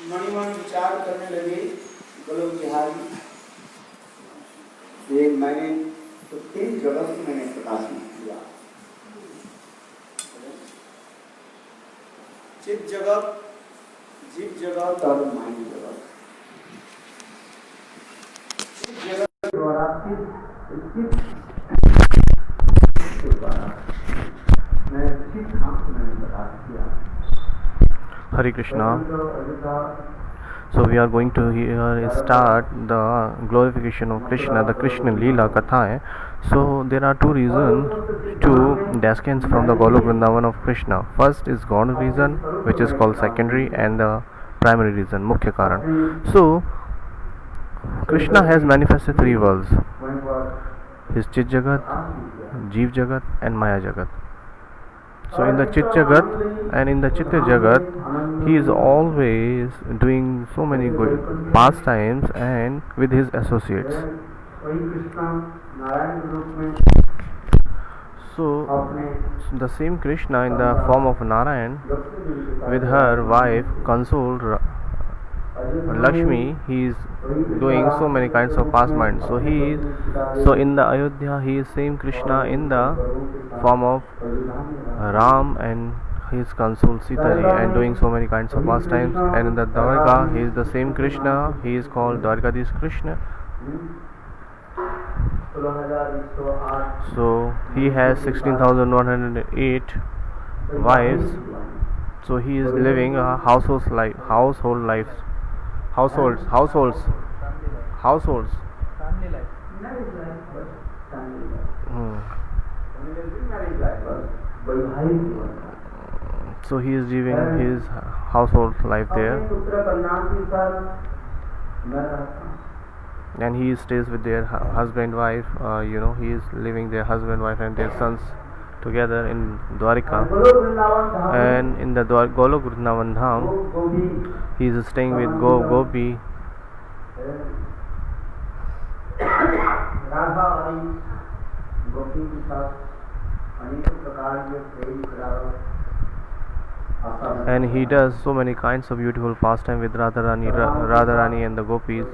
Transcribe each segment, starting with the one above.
मणिमन विचार करने लगे गोलोक बिहारी, ये मैंने तो 3 जगत की मैंने प्रकाशन किया, चित जगत, जीव जगत और माइंड जगत। चित जगत द्वारा मैं चित धाम को मैंने प्रकाश किया। Hare Krishna. So we are going to here start the glorification of Krishna, the Krishna Leela Katha. So there are two reasons, two descants from the Golok Vrindavan of Krishna. First is God reason, which is called secondary, and the primary reason, Mukhya Karan. So Krishna has manifested 3 worlds: his Chit Jagat, Jeev Jagat, and Maya Jagat. So in the Chit Jagat and in the Chitta Jagat, he is always doing so many good pastimes and with his associates. So the same Krishna in the form of Narayan with her wife consort Lakshmi, he is doing so many kinds of pastimes. So in the Ayodhya he is same Krishna in the form of Ram and his consort Sitaji and doing so many kinds of pastimes. And in the Dwarka he is the same Krishna, he is called Dwarkadish Krishna. So he has 16,108 wives. So he is living a households. Family life. So he is living his household life there, and he stays with their husband wife. He is living their husband wife and their sons together in Dwarika. And in the Golok Vrindavan Dham, he is staying with Gopi. And he does so many kinds of beautiful pastime with Radharani and the gopis.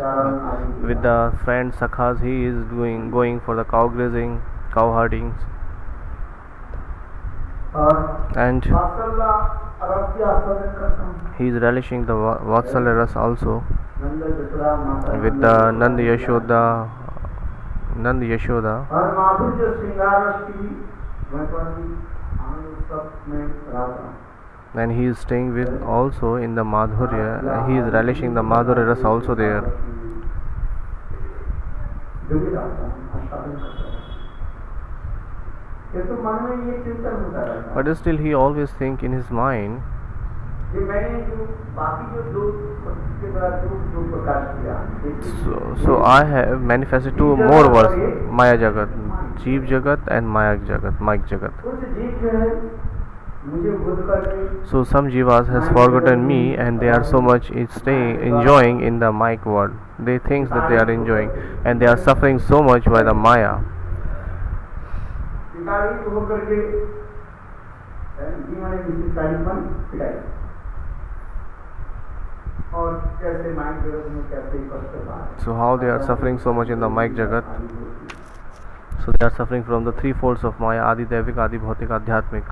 With the friends Sakhas, he is going for the cow grazing, cow herdings, and he is relishing the Vatsalya Ras also with the Nand Yashoda. And he is staying with also in the Madhurya. He is relishing the Madhurya Ras also there. But still he always think in his mind, so I have manifested 2 more worlds, Maya Jagat, Jeev Jagat and Maya Jagat, Mike Jagat. So some jivas has forgotten me and they are so much enjoying in the Mike world. They think that they are enjoying and they are suffering so much by the Maya. So how they are suffering so much in the Mike Jagat? So they are suffering from the 3 folds of Maya, Adi Devik, Adi Bhautik, Adhyatmik.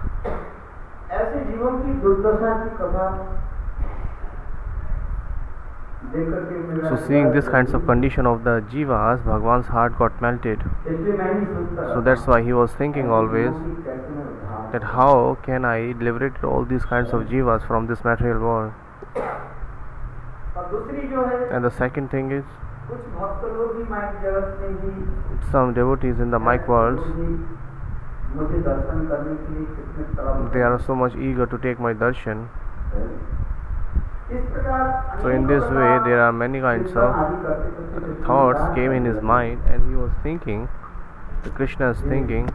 So seeing this kinds of condition of the jivas, Bhagwan's heart got melted. So that's why he was thinking always that how can I liberate all these kinds of jivas from this material world. And the second thing is, some devotees in the Mike worlds, they are so much eager to take my darshan. So in this way there are many kinds of thoughts came in his mind, and he was thinking, the Krishna is thinking,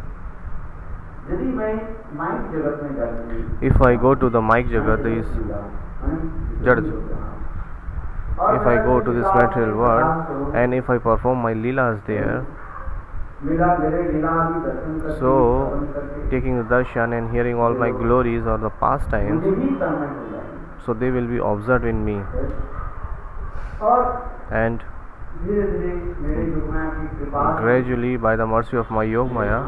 if I go to the Mike Jagat, if I go to this material world and if I perform my leelas there, so taking the darshan and hearing all my glories or the pastimes, so they will be observed in me, और and धीरे धीरे मेरे योग माया की कृपा से gradually by the mercy of my Yog Maya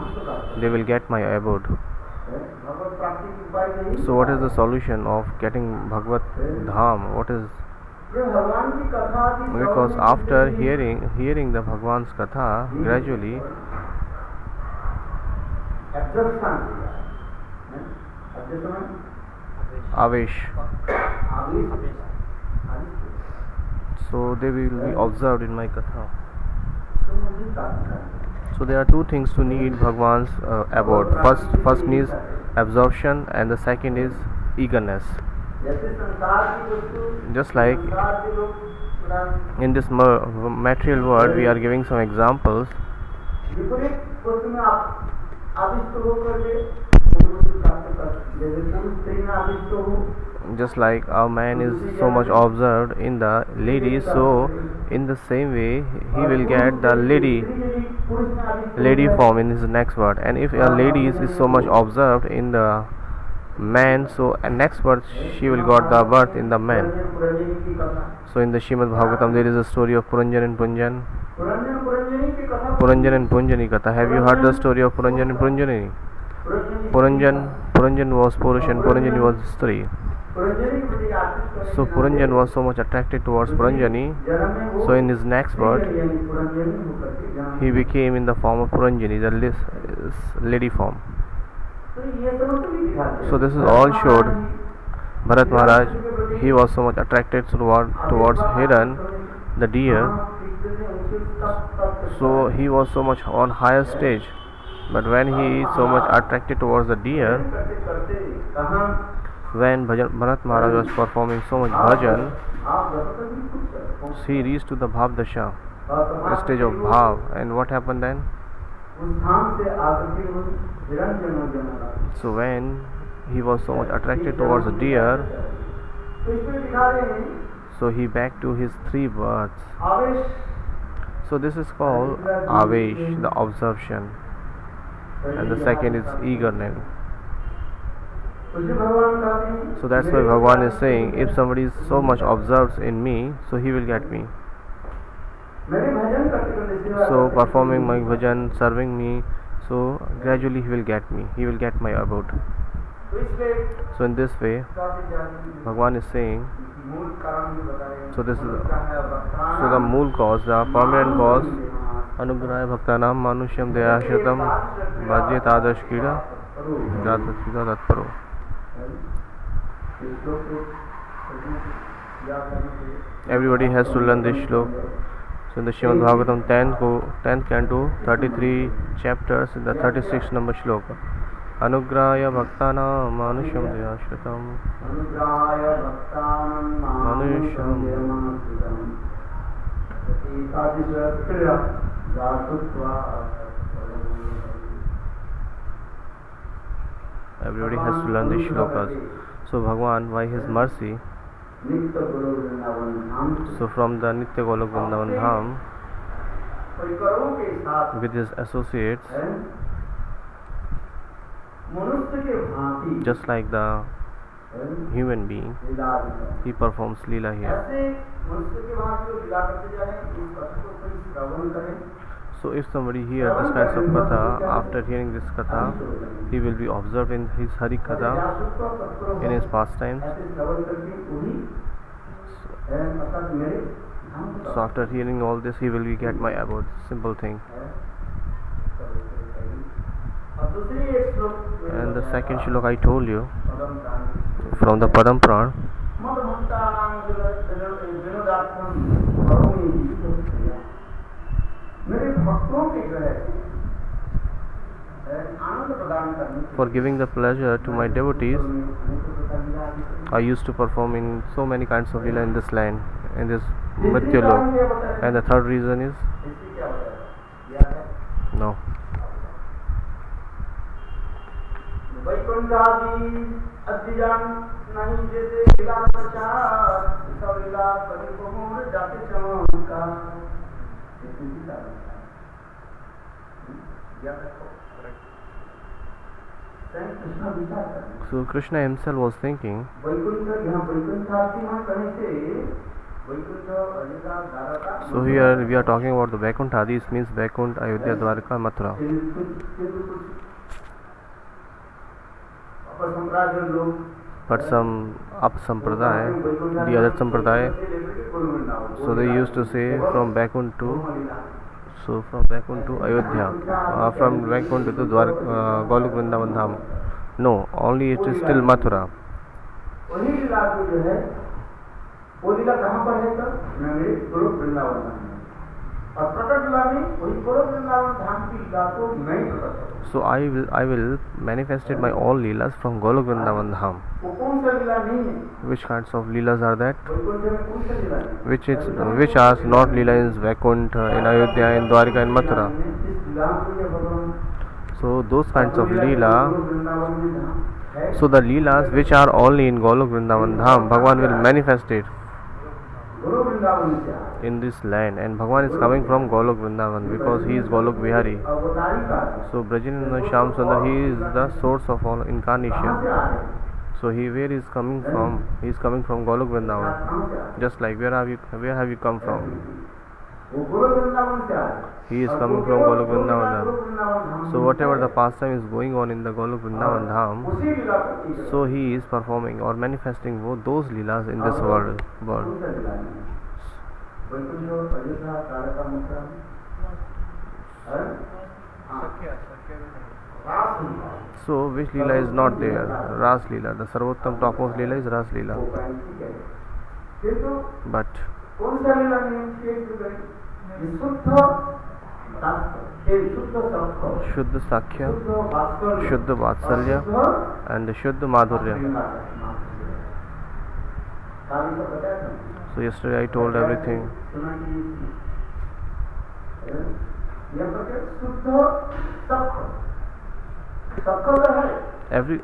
they will get my abode. भगवत प्राप्ति की उपाय नहीं। So what is the solution of getting Bhagavad Dham? What is, ये भगवान की कथा की because after hearing the Bhagwan's Katha, gradually absorption Avesh, so they will be observed in my Katha. So there are two things to need Bhagwan's abode. First is absorption, and the second is eagerness. जैसे संसार की वस्तु Just like संसार के लोग in this material world, we are giving some examples. विपरीत वस्तु में आप आविष्ट होकर के वस्तु प्राप्त कर, जैसे पुरुष स्त्री में आविष्ट हो, Just like a man is so much observed in the lady, so in the same way he will get the lady form in his next birth. And if a lady is so much observed in the man, so next birth she will got the birth in the man. So in the Srimad Bhagavatam there is a story of Puranjan and Punjan. Puranjan and Punjani Katha. Have you heard the story of Puranjan and Punjani? Puranjan was Purush and Puranjani was Stri. So Puranjan was so much attracted towards Puranjani, so in his next birth he became in the form of Puranjani, the lady form. So this is all showed Bharat Maharaj, he was so much attracted towards Hiran, the deer, so he was so much on higher stage. But when he is so much attracted towards the deer, when Bharat Maharaj was performing so much bhajan, he reached to the Bhav Dasha, the stage of Bhav. And what happened then? So when he was so much attracted towards the deer, so he back to his three births. So this is called Avesh, the observation, and the second is eagerness. So that's why Bhagavan is saying, if somebody is so much observed in me, so he will get me. So performing my bhajan, serving me, so gradually he will get me, he will get my abode. So in this way, Bhagavan is saying, so this is so the mool cause, the permanent cause, Anugraya Bhaktanam Manusyam Dayashritam Bhajyat Adash Kida Jata Tatparo. Everybody has to learn this shlok. So in the Srimad Bhagavatam 10th canto, 33 chapters, in the 36th number shloka. Anugraya Bhaktanam Manusyam Dayashritam Manusyam. Everybody has to learn these shlokas. So Bhagwan, by his mercy, so from the Nitya Golok Vrindavan Dham, with his associates, just like the human being, he performs Leela here. So if somebody hears this kinds of katha, after hearing this katha, he will be observed in his Hari Katha, in his pastimes. So after hearing all this, he will get my abode. Simple thing. And the second shlok I told you, from the Padam Pran, for giving the pleasure to my devotees, I used to perform in so many kinds of lila in this land, in this Mrityu Lok. And the third reason is no. स्वयं कृष्ण विचार कर रहे हैं। So Krishna himself was thinking, Vaikuntha यहाँ वैकुंठार्थी कहने से Vaikuntha Ayodhya Dwarka so here we are talking about the Vaikuntha. This means Vaikuntha, Ayodhya, Dwarka, Mathura. अपर संप्रदाय लोग But some up sampradaya, the other sampradaya, so they used to say from Vaikuntha to, so from Vaikuntha to Ayodhya, from Vaikuntha to Golok Vrindavan Dham. No, only it is still Mathura. वही लीला जो है वो लीला कहाँ पर है sir? मेरे गोलोक वृंदावन धाम में। और प्रकट लीला में वही गोलोक वृंदावन धाम की लीला को नहीं प्रकट करता। So I will manifested my all leelas from Golok Vrindavan Dham. वो कौन सा लीला नहीं है? Which kinds of leelas are that? Vaikuntha में कौन सा लीला है? Which are not leela in Vaikuntha, in Ayodhya, in Dwarka, in Mathura. इस लीला को ये भगवान So those kinds of leela. Golok Vrindavan में धाम है। So the leelas which are only in Golok Vrindavan Dham, Bhagwan will manifest it Golok Vrindavan से आए। in this land, and Bhagwan is coming from Golok Vrindavan because he is Golok Vihari. अवतारी का है। So Brajananda Shyam Sundar, he is the source of all कहाँ incarnation. से आ रहे हैं? So where is coming from? He is coming from Golok Vrindavan. कहाँ से आ रहे हैं? Just like where have you come from? वो गोलोक वृंदावन से आ रहे हैं। He is coming from Golok Vrindavan Dham. So whatever the pastime is going on in the Golok Vrindavan Dham, उसी लीला को की जाए। so he is performing or manifesting those leelas in this world. कौन सा लीला है? वैकुंठ अयोध्या द्वारका मथुरा में? हैं? हाँ। रास लीला। So which leela is not there? Ras leela. The Sarvottam topmost leela is Ras leela. वो कहीं ठीक है। किंतु But कौन सा लीला नहीं शेष हो गई? शुद्ध शास्त्र, ये शुद्ध शास्त्र, Shuddha Sakhya, शुद्ध वात्सल्य, Shuddha Vatsalya, और and Shuddha Madhurya. काली को बताया था। So yesterday I told everything. सुना कि यह प्रकार शुद्ध सख, सख जो है Every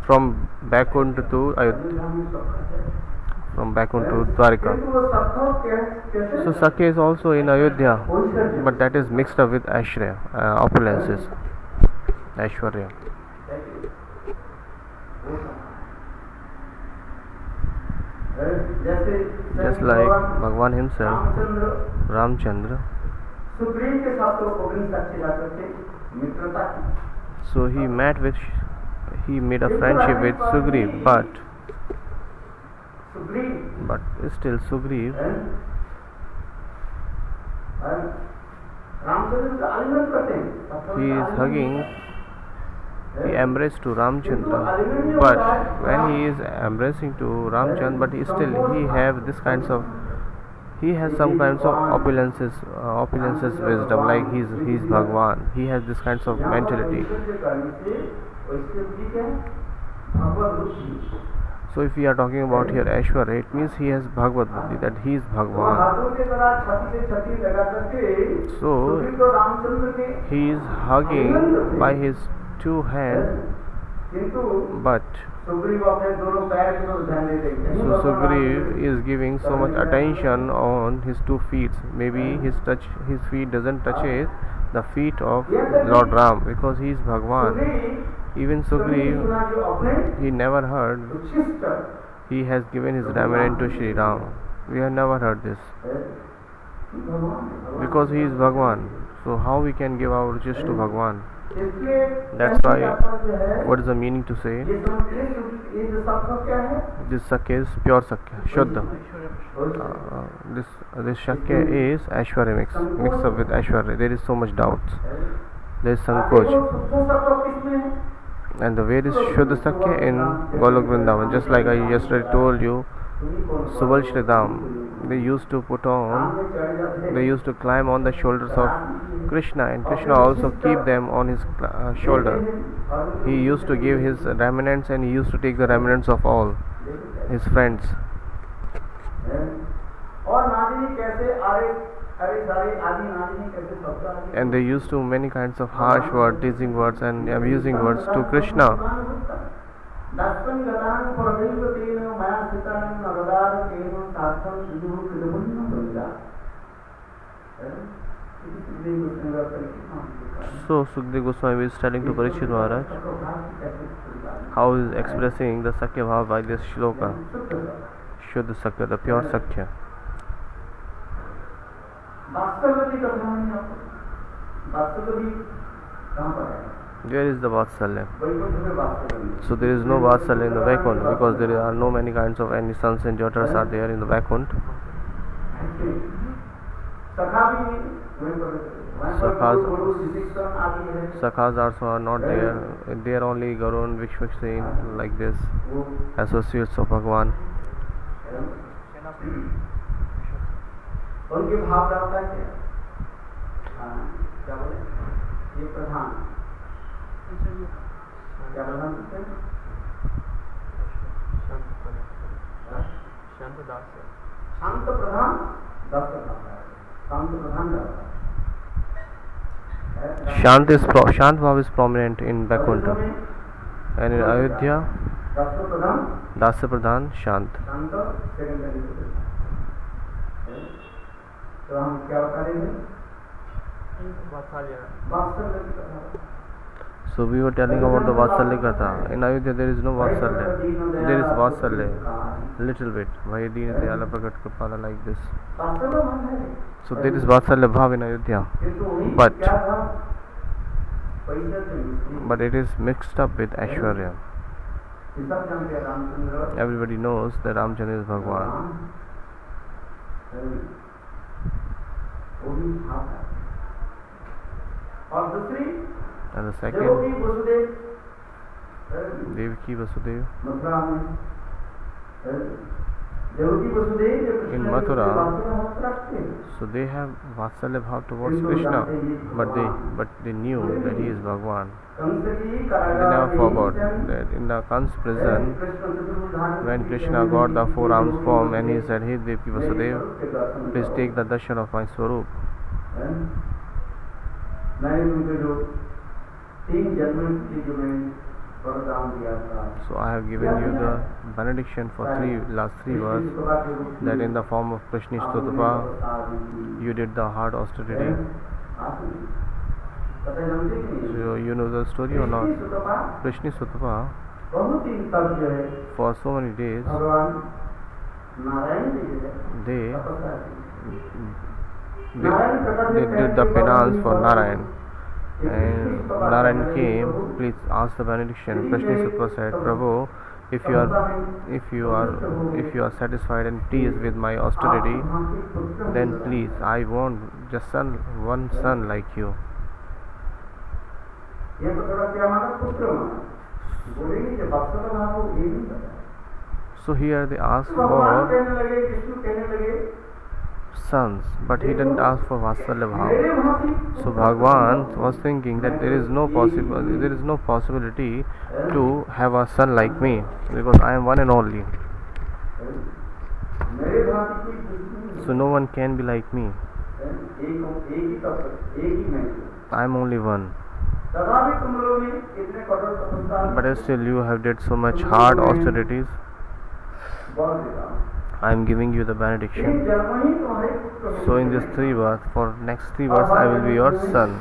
from Vaikuntha to Ayodhya, from Vaikuntha to Dwarka. किंतु वो सख कैसे? So Sakya is also in Ayodhya, but that is mixed up with Ashraya, opulences, Aishwarya. Just like Bhagwan himself, Ramchandra. Sugriva के साथ तो अग्नि साक्षी जाकर के मित्रता की। So he made a friendship with Sugriv, but Sugriva still Sugriv, Ramchandra का आलिंगन करते हैं। he is hugging, he embraced to Ramchandra, but when he is embracing to Ramchandra, but he has some kinds of opulences wisdom, like he's Bhagwan. He has this kinds of mentality. So if we are talking about here Aishwarya, it means he has Bhagavad Buddhi, that he is Bhagwan. So he is hugging by his two hands, but so Sugriv is giving so much attention on his 2 feet. Maybe his feet doesn't touch the feet of Lord Ram, because he is Bhagwan. Even Sugriv, he never heard he has given his raiment to Shri Ram. We have never heard this, because he is Bhagwan. So how we can give our riches to Bhagwan? That's why, what is the meaning to say this Sakya is pure Sakya, Shuddha. This Sakya is Aishwarya mixed up with Aishwarya. There is so much doubts. There is Sankoch. And the where is Shuddha Sakya? In Golok Vrindavan. Just like I yesterday told you, Subal Shri Dham, they used to climb on the shoulders of Krishna, and Krishna also keep them on his shoulder. He used to give his remnants, and he used to take the remnants of all his friends. And they used to many kinds of harsh words, teasing words and abusing words to Krishna. इसलिए उसने वह परीक्षित महाराज So Sukdev Goswami is telling to Parikshit Maharaj how he is expressing the Sakya Bhava by this shloka. Shuddha Sakya, the pure Sakya. वास्तव की कथा नहीं आपको वास्तव भी कहाँ पर है Where is the Vatsalya? Vaikuntha में वास्तव So there is no Vatsalya in the Vaikuntha because there are no many kinds of any sons and daughters are there in the Vaikuntha. सखा भी नहीं वहीं पर Sakhas- गुरु शिक्षण आदि है Sakhas also are not there. They are only Garun, Vishwakshin, like this, वो associates of Bhagwan. उनके भाव रहता है क्या क्या बोले ये प्रधान क्या प्रधान कहते हैं शांत प्रधान दस रहता है शांत प्रधान रहता है Shant Bhav is prominent in Vaikuntha. And in Ayodhya, दस प्रधान Dasya Pradhan, Shant. शांत सेकेंडरी तो हम क्या करेंगे वात्सल्य की कथा So we were telling about the Vatsalya Katha. In Ayodhya there is no Vatsalya. There is Vatsalya, little bit. Vayadina Dayala Prakat Kripala, like this. वास्तव में मन है So there is Vatsalya Bhav in Ayodhya. किंतु वही But- क्या था पैसे से मिलती But it is mixed up with Aishwarya. ये सब जानते हैं Ramchandra Everybody knows that Ramchandra is Bhagwan. वो भी भाव है और दूसरी And the Devaki second, Vasudev Devaki Vasudev. Mathura में देवकी वसुदेव जो कृष्ण In के Mathura, वास्तव में हक रखते हैं So they have Vatsalya Bhav towards Krishna, but they knew that he is Bhagwan. Kans की They कारागार never में forgot इस that in the Kans prison, Krishna चतुर्भुज धारण when की Krishna जन्म got the की four arms जो form and he said, "Hey Devaki Vasudev, के दर्शन please करो। take the darshan of my Swarup." मैंने तुमको जो 3 जन्म की जो मैंने वरदान दिया था So I have given you the benediction for last three verse that in the form of Krishna Stutapa you did the hard austerity. पता जानते कि नहीं So you know the story or not? Krishna Stutapa बहुत ही तब जो है for so many days भगवान नारायण जी जो है they तपस्या की। they did the penance for Narayan. And Narayan came, please ask the benediction. Krishna Sattva said, Prabhu, if you are satisfied and pleased with my austerity, then please, I want just one son like you. ये तो थोड़ा क्या माना पुत्र माना बोलेंगे कि भक्त का नाम वो ये नहीं पता So here they asked भगवान for कहने लगे विष्णु कहने लगे sons, but he didn't ask for Vatsalya Bhava. मेरे भांति So Bhagwan was thinking that there is no possibility to have a son like me because I am one and only. मेरे भांति की दुश्मनी नहीं। So no one can be like me. एक ही तत्व एक ही मैं हूँ। I am only one. तथापि तुम लोगों ने इतने कठोर तपस्या But still you have did so much hard austerities. बल देगा I am giving you the benediction. एक जन्म ही तुम्हारे पुत्र होंगे। So in this 3 births, for next 3 births I will be your son.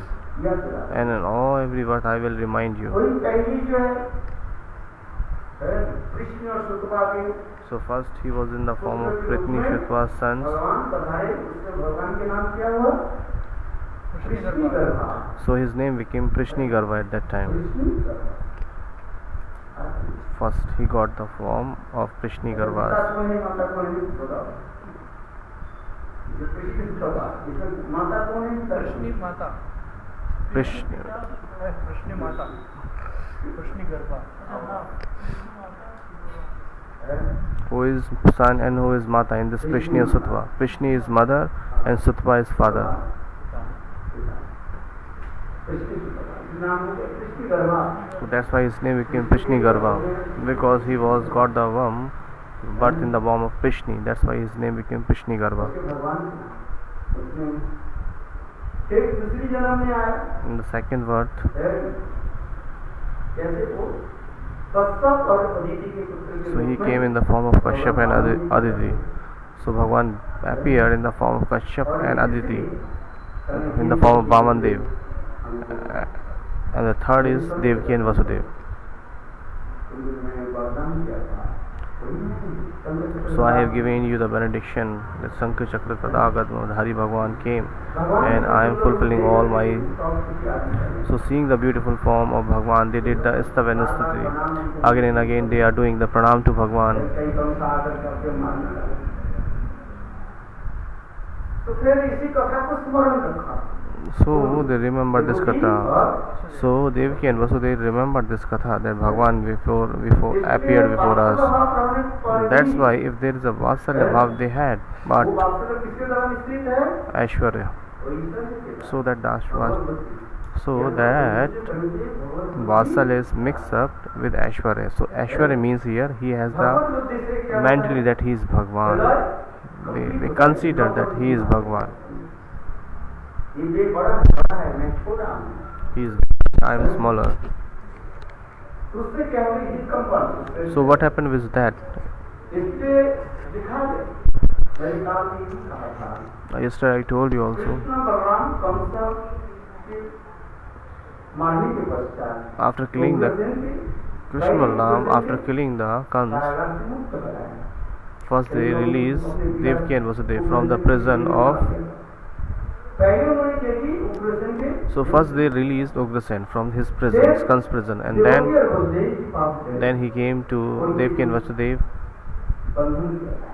यह चला। And in all every birth I will remind you. वही पहली जो है कृष्ण और सुतपा के So first he was in the form of Pritni Shutva's sons. भगवान पधारे उसमें भगवान के नाम क्या हुआ कृष्ण गर्भा So his name became Prishni Garva at that time. Krishna garba First he got the form of Prishni Garvas. माता कौन है माता कौन है बताओ ये कृष्ण गर्भा इसमें माता कौन है कृष्णी माता Prishni, कृष्णी माता कृष्णी गर्भा who is son and who is Mata in this Prishni or Sutva. Prishni is mother and Sutva is father. नाम हो गया कृष्ण गर्भा So that's why his name became Prishni Garva, because he was got the birth in the form of Prishni. That's why his name became Prishni Garva. भगवान उसमें फिर दूसरी जन्म में आया In the second birth, कैसे वो कश्यप और अदिति के पुत्र के so he रूप में came in the form of Kashyap and Aditi. So Bhagwan appeared in the form of Kashyap and Aditi. in the form of Vaman Dev, and the third is Devaki and Vasudev. So I have given you the benediction that Shankar Chakra Kada Gadmadhari Bhagwan came, and I am fulfilling all my. So seeing the beautiful form of Bhagwan, they did the Istava and Stuti. Again and again they are doing the pranam to Bhagwan. So they remember this katha. So Devaki and Vasudev remembered this katha that Bhagwan before appeared before us. That's why if there is a Vatsalya bhav they had, but Aishwarya. So that Vatsalya is mixed up with Aishwarya. So Aishwarya means here he has the mentally that he is Bhagwan. They consider that he is Bhagwan. He is. I am smaller. So what happened with that? Yesterday I told you also. After killing the Krishna Balaram, after killing the Kans, first they released Devaki and Vasudev from the prison of. So first they released Ugrasen from his prison, Kans prison, and then he came to Devaki and Vasudev,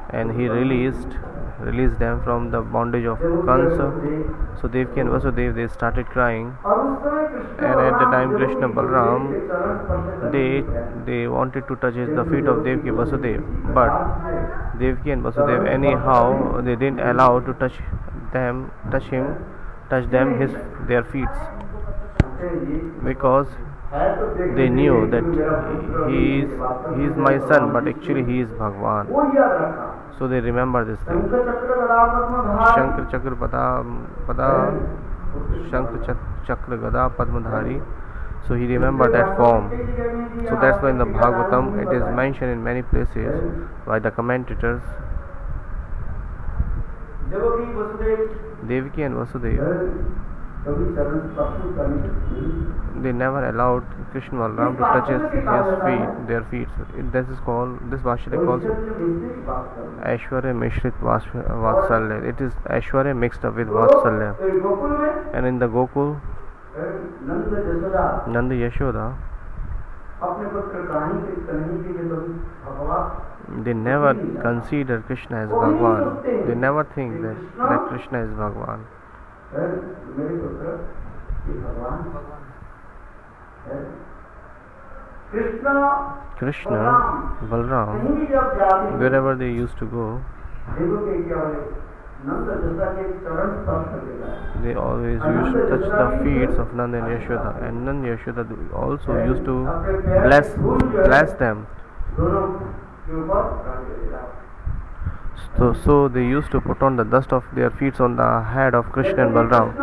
and he released them from the bondage of Kansa. So Devaki and Vasudev, they started crying, and at the time Krishna Balaram, they wanted to touch the feet of Devaki and Vasudev, but Devaki and Vasudev anyhow they didn't allow to touch them their feet, because they knew that he is my son, but actually he is Bhagwan. So they remember this thing. Shankar Chakra Gada Padmadhari. So he remembered that form. So that's why in the Bhagavatam it is mentioned in many places by the commentators. Devaki and Vasudev, they never allowed Krishna Balaram to touch their feet. This Vashya calls Aishwarya Mishrit Vatsalya. It is Aishwarya mixed up with Vatsalya. And in the Gokul, Nanda Yashoda, they never consider Krishna as Bhagwan. They never think that Krishna is Bhagwan. Krishna, Balaram, wherever they used to go, they always used to touch the feet of Nanda and Yashoda, and Nanda and Yashoda also used to bless them. So they used to put on the dust of their feet on the head of Krishna and Balaram.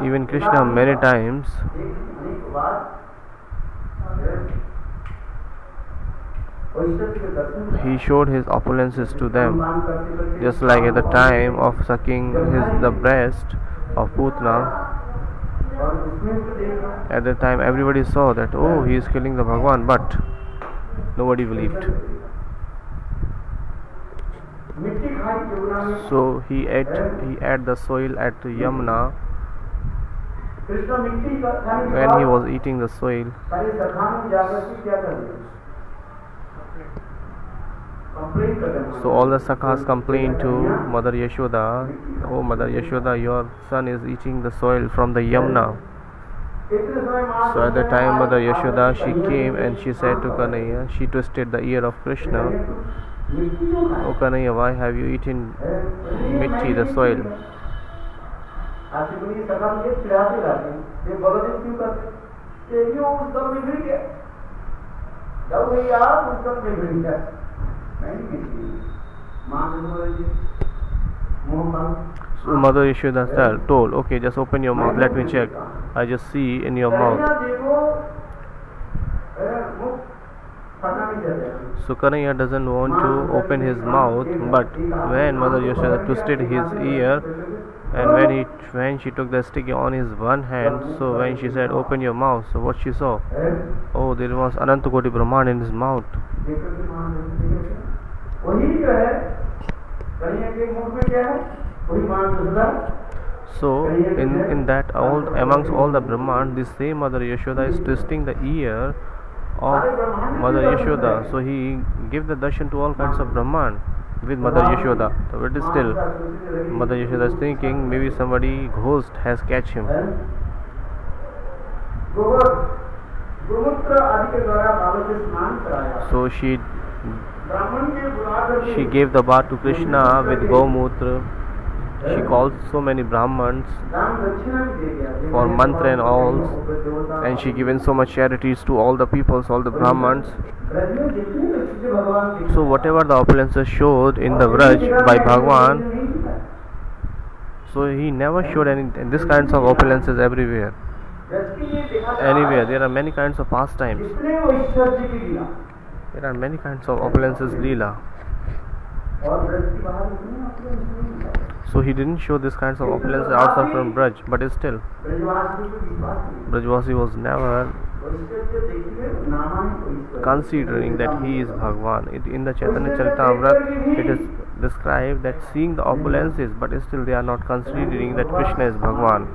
Even Krishna many times he showed his opulences to them, just like at the time of sucking the breast of Putna. At the time everybody saw that, oh, he is killing the Bhagwan, but nobody believed. So he ate the soil at Yamuna. When he was eating the soil, so all the Sakhas complained to Mother Yashoda, oh Mother Yashoda, your son is eating the soil from the Yamuna. So at the time Mother Yashoda, she came and she said to Kanhaiya, she twisted the ear of Krishna, oh Kanhaiya, why have you eaten mitti, the soil? So Mother Yashoda told, okay, just open your mouth, let me check. I just see in your mouth. So Kanhaiya doesn't want to open his mouth, but when Mother Yashoda twisted his ear, And when she took the stick on his one hand, so when she said open your mouth, so what she saw? Oh, there was Anantakoti Brahman in his mouth. वही जो है कहीं एक मुख में क्या है वही मान दूसरा. So in that amongst all the Brahman, this same Mother Yashoda is twisting the ear of Mother Yashoda. So he gave the darshan to all kinds of Brahman with Mother Yashoda. So it is still Mother Yashoda is thinking maybe somebody ghost has catch him. गोमूत्र आदि के द्वारा बाबा से स्नान कराया. So she ब्राह्मण के बुलाकर gave the bath to Krishna with Gomutra. She called so many Brahmans दान दक्षिणा भी दे गया. for mantra and alms, and she given so much charities to all the peoples, all the Brahmans. Braj में जितनी भी चीजें भगवान की So whatever the opulences showed in the Vraj by Bhagwan, so he never showed any this kinds of opulences everywhere. Anywhere there are many kinds of pastimes. जितने वो ईश्वर जी की लीला There are many kinds of opulences Leela. और ब्रज की बाहर इतनी आपको So he didn't show this kinds of opulences outside from Braj, but still ब्रजवासी को विश्वास नहीं. Brajvasi was never और ईश्वर जो देखिए नामा है वो ईश्वर. considering that he is Bhagwan. In the Chaitanya Charitamrita it is described that seeing the opulences, but still they are not considering that Krishna is Bhagwan.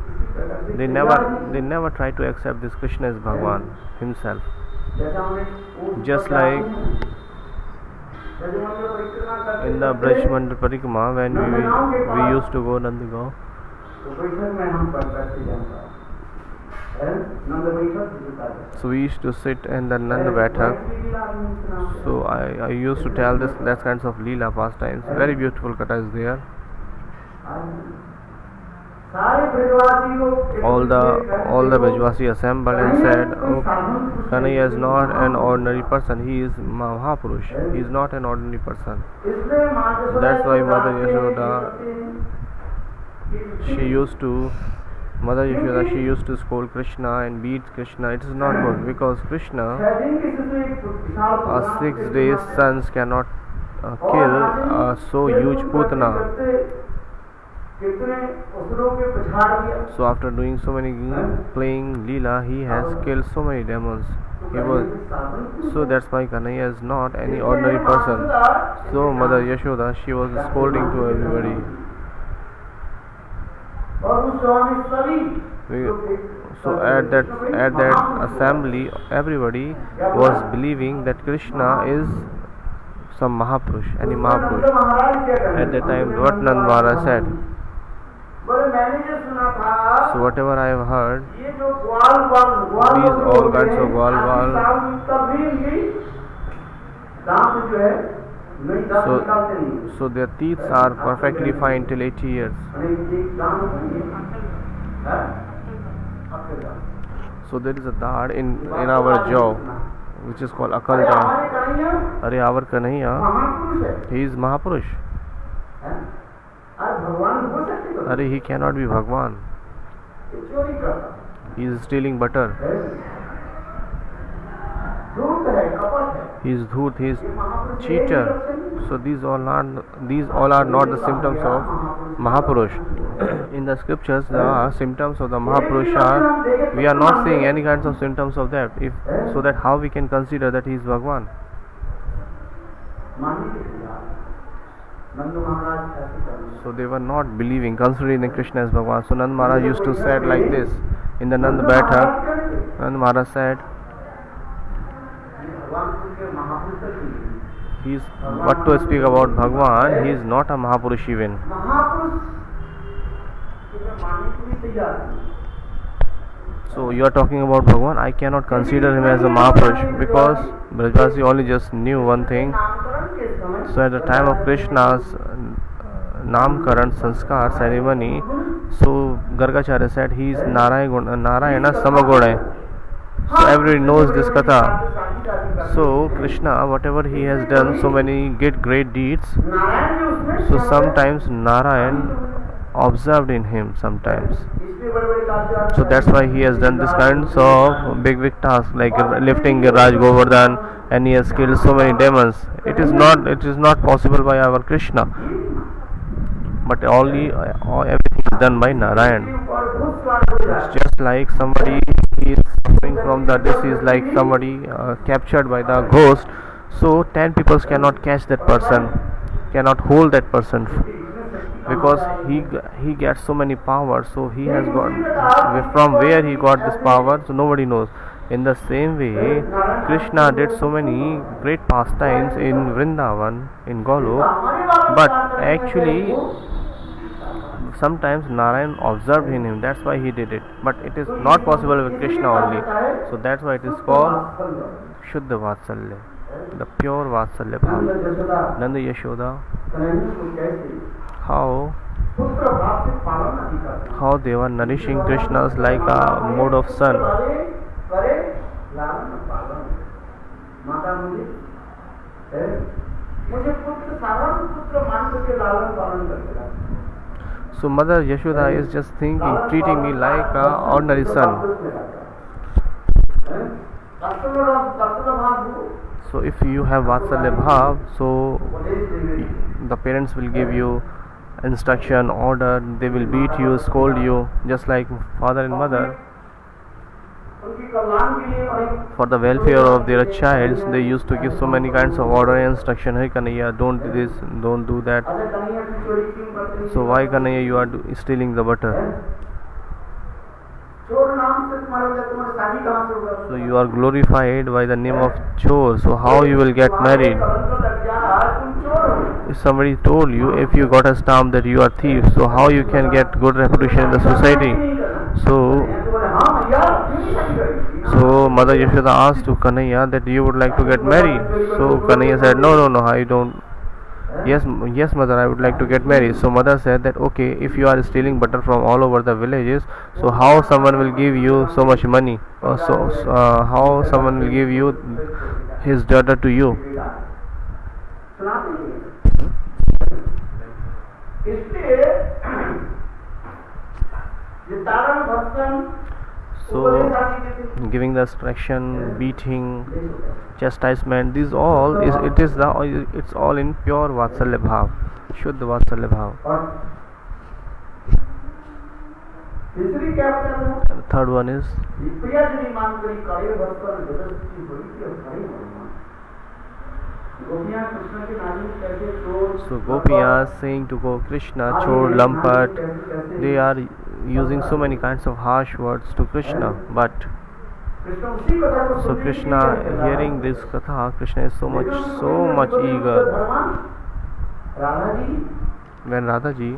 They never try to accept this Krishna is Bhagwan himself. Just like in the Braj Mandal Parikrama, when we used to go Nandagaon, so we used to sit in the Nanda Baithak. So I used to tell that kinds of Leela pastimes. Very beautiful katha is there. All the Brajvasi assembled and said, oh, Kanhaiya is not an ordinary person, he is Mahapurush, he is not an ordinary person. That's why Mother Yashoda, she used to scold Krishna and beat Krishna. It is not good, because Krishna, a 6 days sons cannot kill a so huge Putana. So after doing so many playing Leela, he has killed so many demons. So that's why Kanhaiya is not any ordinary person. So Mother Yashoda, she was scolding to everybody. So at that assembly, everybody was believing that Krishna is some Mahapurush, any Mahapurush. At that time, what Nand Maharaj said. So whatever I have heard, these all kinds of Gwal, so their teeth are perfectly fine till 80 years. So there is a dad in our jaw, which is called Akalta. Are our Kanhaiya, he is Mahapurush. Are he cannot be Bhagwan. He is stealing butter. He is dhoot, he is cheater. So these all are not the symptoms of Mahapurush. In the scriptures, the symptoms of the Mahapurush are, we are not seeing any kinds of symptoms of that. So that how we can consider that he is Bhagwan? So they were not believing, considering that Krishna is Bhagwan. So Nand Maharaj used to say like this in the Nand Baithak. Nand Maharaj said, he is, what to speak about Bhagwan, he is not a Mahapurush even. So you are talking about Bhagwan, I cannot consider him as a Mahapurush, because Brajvasi only just knew one thing. So at the time of Krishna's Namkaran Sanskar ceremony, so Gargacharya said he is Narayana Samaguna. So everybody knows this katha. So Krishna, whatever he has done, so many great deeds, so sometimes Narayan observed in him sometimes. So that's why he has done this kinds of big tasks, like lifting Raj Govardhan, and he has killed so many demons. It is not possible by our Krishna, but everything is done by Narayan. ऊपर भूत सवार हो जाए It's just like somebody is suffering from the disease, like somebody captured by the ghost. So 10 people cannot catch that person, cannot hold that person, because he gets so many powers. So he has got, from where he got this power, so nobody knows. In the same way, Krishna did so many great pastimes in Vrindavan, in Golok, but actually sometimes Narayan observed in him, that's why he did it. But it is not possible with Krishna only. So that's why it is called Shuddha Vatsalya, the pure Vatsalya Bhav. Nanda Yashoda, how they were nourishing Krishna's like a mode of sun. So Mother Yashoda is just thinking, treating me like a ordinary son. So if you have Vatsalya Bhav, so the parents will give you instruction, order, they will beat you, scold you, just like father and mother. For the welfare of their child, they used to give so many kinds of order and instruction. Hey Kanaya, don't do this, don't do that. So why Kanaya you are stealing the butter? So you are glorified by the name of Chor. So how you will get married? If somebody told you, if you got a stamp that you are thief, so how you can get good reputation in the society? So Mother Yashoda asked to Kanhaiya that you would like to get married. So Kanhaiya said, no, I don't. Yes, mother, I would like to get married. So mother said that okay, if you are stealing butter from all over the villages, so how someone will give you so much money? How someone will give you his daughter to you? So giving the instruction, beating, chastisement, these all it's all in pure Vatsalya Bhav, Shuddha Vatsalya Bhav. And the third one is so Gopiyas saying to go Krishna, Chor, Lampat, they are using so many kinds of harsh words to Krishna, but so Krishna, hearing this katha, Krishna is so much eager. When Radhaji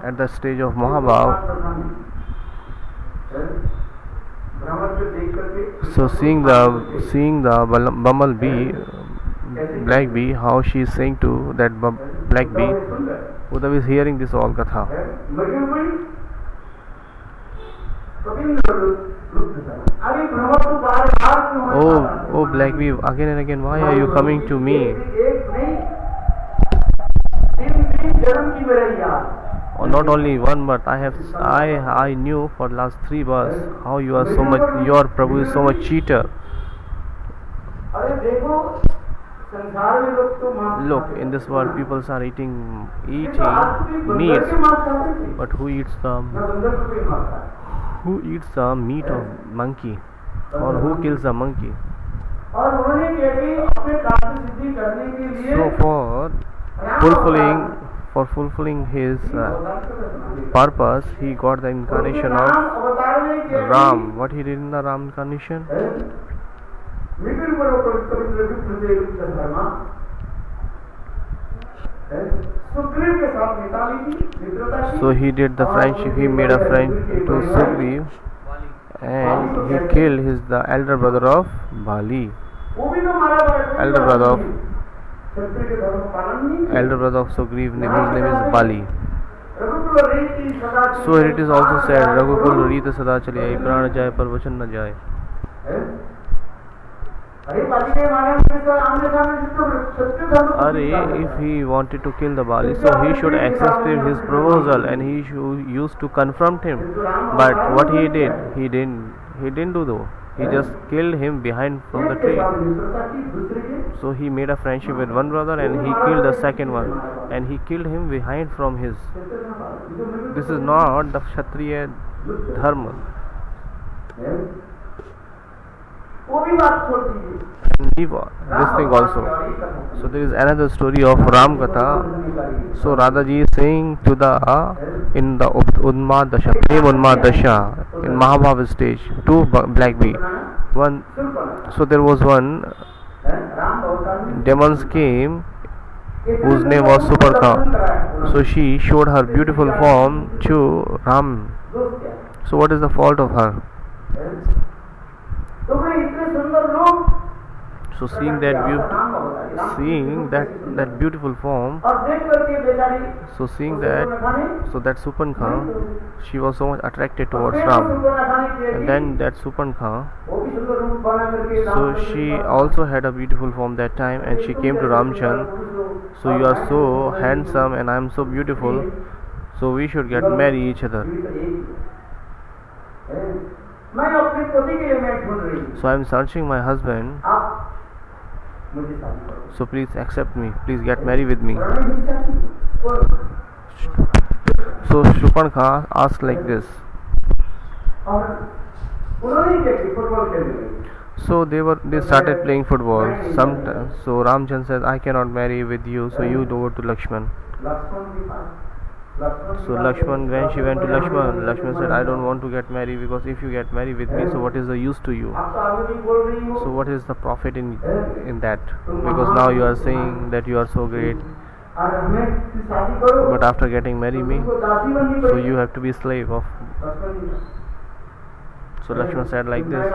at the stage of Mahabhav, so seeing the bumblebee, black bee, how she is saying to that black bee, Uddhav is hearing this all katha. Oh black bee, again and again, why are you coming to me? Or not only one, but I knew for last 3 births how you are so much, your Prabhu is so much cheater. Look, in this world people are eating meats, but who eats the meat of monkey, or who kills the monkey? So for fulfilling his purpose, he got the incarnation of Ram. What he did in the Ram incarnation? So he did the friendship, he made a friend to Sugriv, and he killed the elder brother of Bali. Elder brother of Sugriv, whose name is Bali. So it is also said, Raghukul Rita Sada Chali Aayi, Pran Jaye par Vachan na jaye. If he wanted to kill the Bali, so he should accept his proposal and he used to confront him. But what he did, he didn't do though. he just killed him behind from the एक के tree. साथ मित्रता की, दूसरे के So he made a friendship with one brother and he killed the second one, and he killed him behind from his. This is not the Kshatriya dharma. वो भी बात छोड़ दीजिए। And leave this thing also. So there is another story of Ram Katha. So Radhaji is saying to the in the Unmad Dasha, Prem Unmad Dasha, in Mahabharata stage, two black bee. One, so there was one demons came whose name was Suparka. So she showed her beautiful form to Ram. So what is the fault of her? So seeing that beautiful form, so seeing that, so that Supankha, she was so much attracted towards Ram, and then that Supankha, so she also had a beautiful form that time, and she came to Ramchand. So you are so handsome and I am so beautiful, so we should get marry each other. So I am searching my husband, so please accept me, please get married with me. So Supankha asked like this. So they started playing football. Sometimes, so Ramchand says, I cannot marry with you, so you go to Lakshman. So Lakshman, when she went to Lakshman, Lakshman said, I don't want to get married, because if you get married with me, so what is the use to you? So what is the profit in that? Because now you are saying that you are so great, but after getting married me, so you have to be slave of. So Lakshman said like this,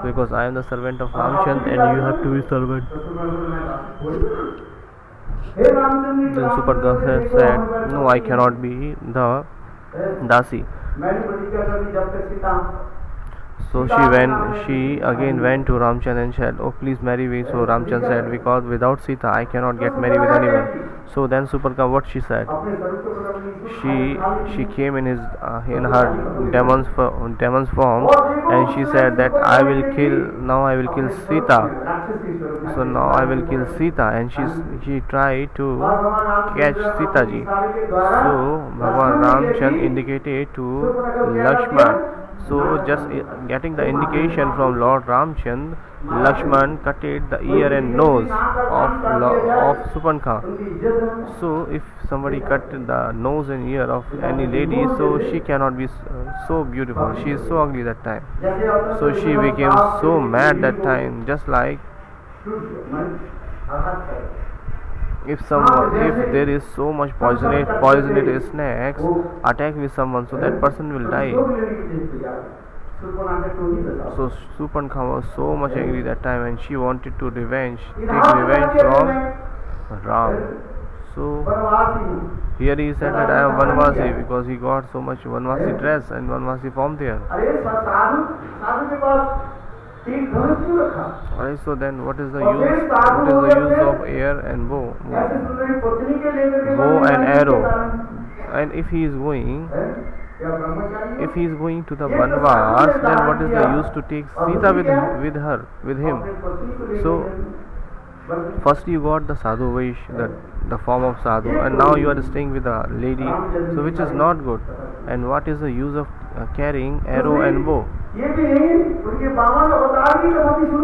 because I am the servant of Ramchand and you have to be servant. Then Suparka said, no, I cannot be the Dasi. So she again went to Ramchand and said, oh please marry me. So Ramchand said, because without Sita I cannot get married with anyone. So then Suparka, what she said? She came in her demon's form, and she said that I will kill Sita. So now I will kill Sita, and she tried to catch Sita ji. So Bhagwan Ramchand indicated to Lakshman. So just getting the indication from Lord Ramchand, Lakshman cutted the ear and nose of Supankha. So if somebody cut the nose and ear of any lady, so she cannot be so beautiful. She is so ugly that time. So she became so mad that time, just like if there is so much poisonous snakes attack with someone, so that person will die. So Supankha was so much angry that time, and she wanted to take revenge from Ram. So here he said that I am Vanvasi, because he got so much Vanvasi dress and Vanvasi form there. Alright, so then what is the use of air and bow and arrow? And if he is going to the Vanvas, then what is the use to take Sita with him? So first you got the sadhu Vaish, the form of sadhu, and now you are staying with a lady, so which is not good. And what is the use of carrying arrow and bow?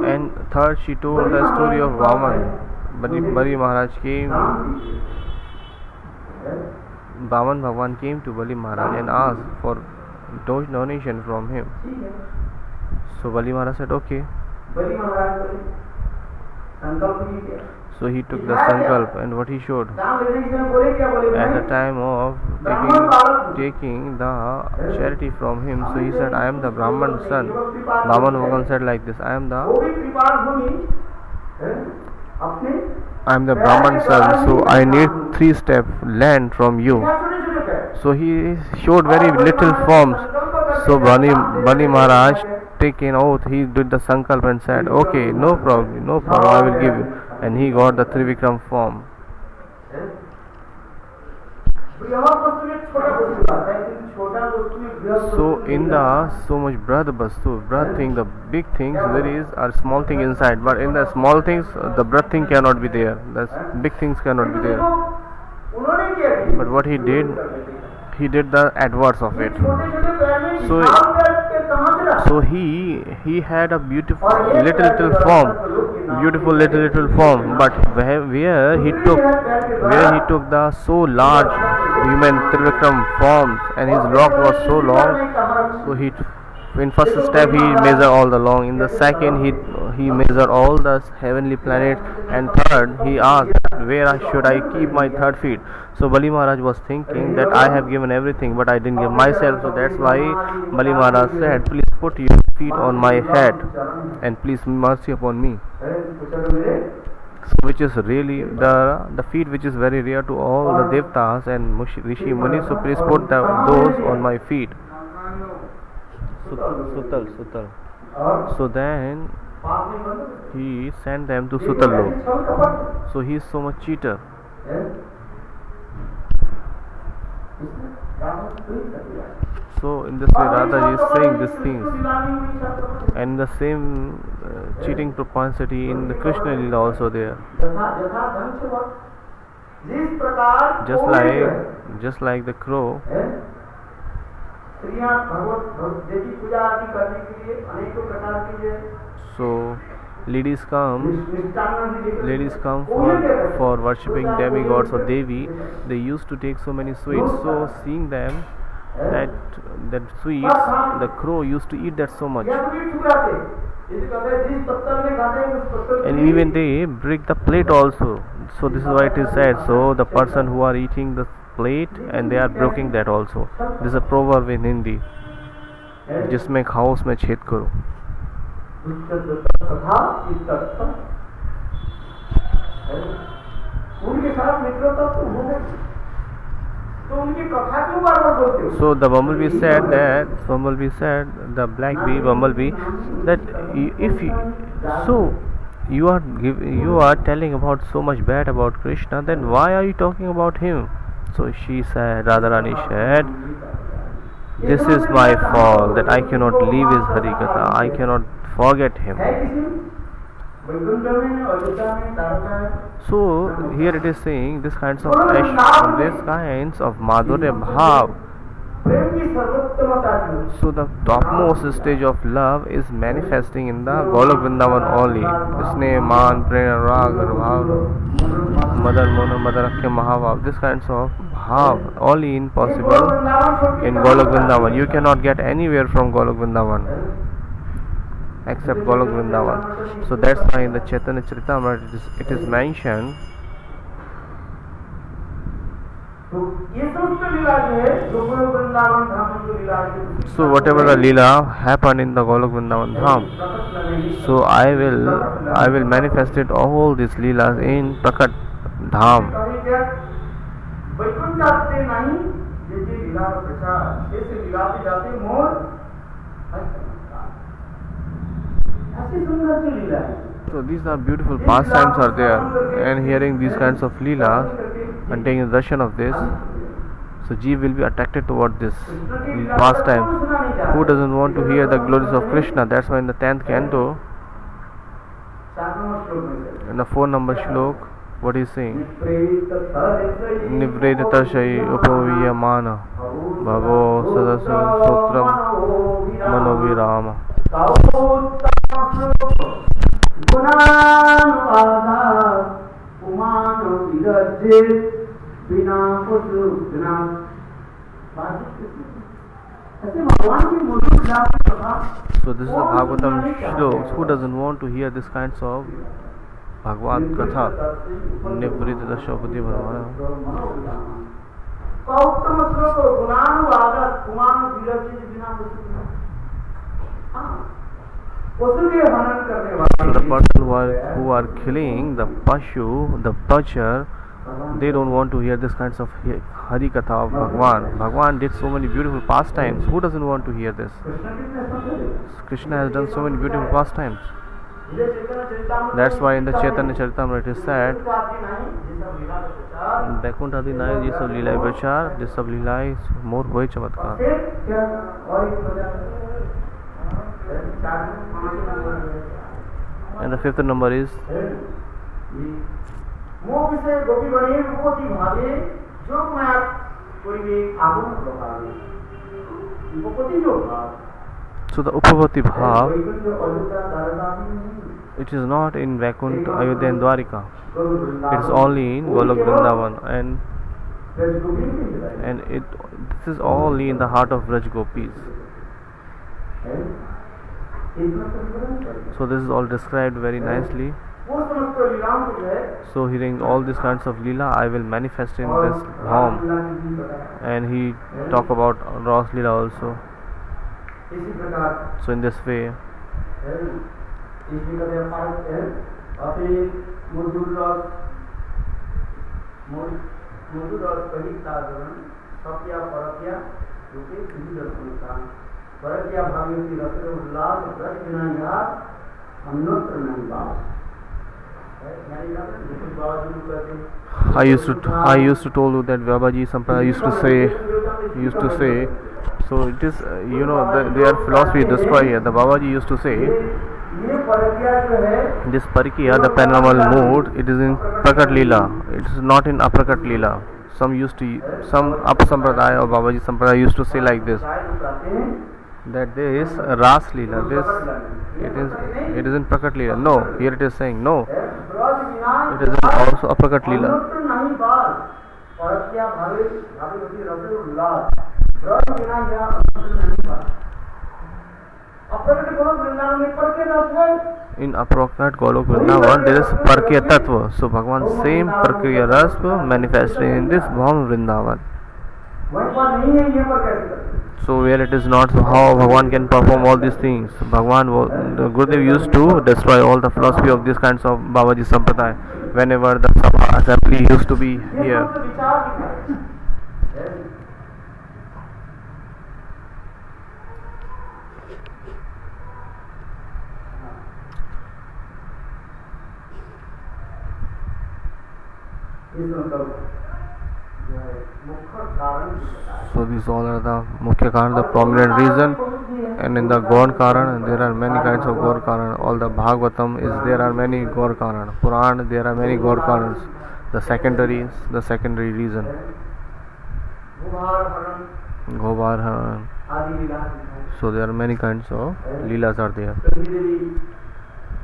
And third, she told the story of Vaman. Bali Maharaj came. Vaman Bhagwan came to Bali Maharaj and asked for donation from him. So Bali Maharaj said, okay. So he took the sankalp, and what he showed at the time of taking the charity from him, so he said, I am the Brahman son. Vaman Bhagwan said like this, I am the Brahman son, so I need 3 step land from you. So he showed very little forms. So Bali Maharaj taken oath, he did the sankalp and said, okay, no problem, I will give you. And he got the Trivikram form. So in the so much breath thing, the big things there is a small thing inside, but in the small things the breath thing cannot be there. The big things cannot be there. उन्होंने क्या किया? But what he did the adverse of it. छोटे-छोटे पैर में So- घाव करके कहाँ से रखा? So he had a beautiful little form, but where he took the so large human Trivikram forms, and his rock was so long. So in first step he measured all the long. In the second he measured all the heavenly planets, and third he asked where should I keep my third feet. So Bali Maharaj was thinking that I have given everything, but I didn't give myself. So that's why Bali Maharaj said, please put your feet on my head and please mercy upon me. So which is really the feet which is very rare to all the devtas and Rishi Muni. So please put those on my feet. Sutal. So then he sent them to Sutal. So he is so much cheater. So in this way Radha is saying these things, and the same cheating propensity in the Krishna Lila also there. Just like the crow, so ladies come for worshipping demigods or Devi. They used to take so many sweets. So seeing them that sweets, the crow used to eat that so much, and even they break the plate also. So this is why it is said. So the person who are eating the plate and they are breaking that also. This is a proverb in Hindi. जिसमें खाओ उसमें छेद करो. So the bumblebee said, the black bee bumblebee, that you are telling about so much bad about Krishna, then why are you talking about him? So she said, Radharani said, this is my fault that I cannot leave his Harikatha, I cannot forget him. So here it is saying this kinds of Madhurya Bhav. So the topmost stage of love is manifesting in the Golok Vrindavan only. Isne Man, Prema, Rag, Bhav, Madar Mona, Madarakhya Mahavav. This kinds of Bhav only impossible in Golok Vrindavan. You cannot get anywhere from Golok Vrindavan except Golok Vrindavan. So that's why in the Chaitanya Charitamrita it is mentioned. So whatever the Leela happened in the Golok Vrindavan Dham, so I will manifest it all these Leelas in Prakat Dham. So these are beautiful pastimes are there, and hearing these kinds of Leelas and taking the darshan of this, so Jeev will be attracted toward this pastime. Who doesn't want to hear the glories of Krishna? That's why in the 10th canto, in the 4 number shlok, what is saying? Nivredita Shai Upaviyamana Bhavo Sadasya Sotram Manovirama. So this is the Bhagavatam shloks. Who doesn't want to hear this kinds of Bhagavad Katha? Nivridita Shopati Bharavana. The person who are killing the Pashu, the butcher, they don't want to hear this kinds of Hari Katha of Bhagwan. Bhagwan did so many beautiful pastimes. Who doesn't want to hear this? Krishna has done so many beautiful pastimes. That's why in the Chaitanya Charitamrita it is said Baikunth आदि नायक ये सब लीलाएं प्रचार, ये सब लीलाएं मोर हुए चमत्कार। फिर क्या और एक वजह चार पांच number And the fifth number is मोह विषय गोपी बने रूपति भावे जो माया परिवेश आगुन प्रभावे रूपति जो भाव। so the Upavati Bhav, Vaikuntha Ayodhya दारदामी it is not in Vaikuntha, Ayodhya and Dwarika. It is only in Golok Vrindavan, and this is only in the heart of Vraj Gopis. So this is all described very nicely. So hearing all these kinds of Leela, I will manifest in this Bhaum. And he talk about Ras Leela also. So in this way, I used to told you that Babaji Sampradaya used to say. So it is their philosophy destroy here. The Babaji used to say, this Parikya, the panorama mood, it is in Prakat Leela. It is not in Aprakat Leela. Some Up-Sampradaya or Babaji Sampradaya used to say like this, that this Ras Leela, it is in Prakat Leela. No, here it is saying no, it is in also Aprakat Leela. In Aprakat Golok Vrindavan there is Parkya Tattva. So Bhagavan same Parkya Raspa manifested in this Bhaum Vrindavan. So where it is not, so how Bhagavan can perform all these things? Bhagavan, the Gurudev used to destroy all the philosophy of these kinds of Babaji Sampradaya whenever the Sabha assembly used to be here. So these all are the Mukhya Karan, the prominent reason. And in the Gaur Karan there are many kinds of Gaur Karan. All the Bhagavatam there are many Gaur Karan. Puran there are many Gaur Karans. The secondary reason. Gobar. So there are many kinds of Leelas are there.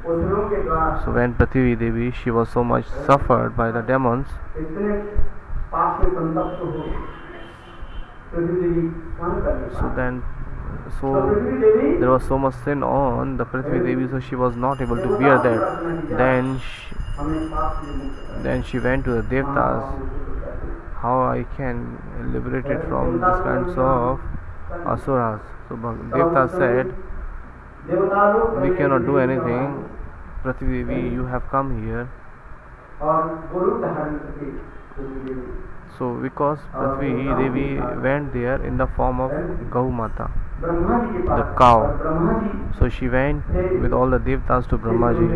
So when Prithvi Devi, she was so much suffered by the demons. So there was so much sin on the Prithvi Devi, so she was not able to bear that. Then she went to the Devtas. How I can liberate it from these kinds of asuras? So Devtas said, we cannot do anything. Prithvi Devi, you have come here. So because Prithvi Devi went there in the form of Gau Mata, the cow. So she went with all the Devtas to Brahmaji,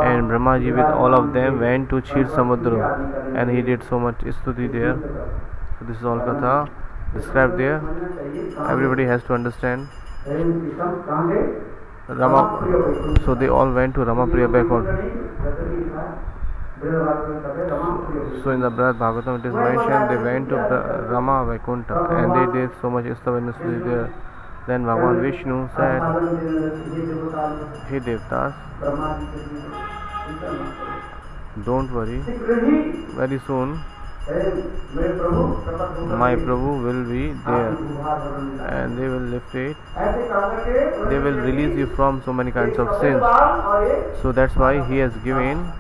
and Brahmaji with all of them went to Chir Samudra, and he did so much stuti there. So this is all Katha described there. Everybody has to understand. So they all went to Ramapriya Vaikuntha. So in the Brihad Bhagavatam it is mentioned they went to Rama Vaikuntha and they did so much Istavanasri there. Then Bhagavan Vishnu said, Hey Devtas, don't worry, very soon my Prabhu will be there and they will lift it. They will release you from so many kinds of sins. So that's why he has given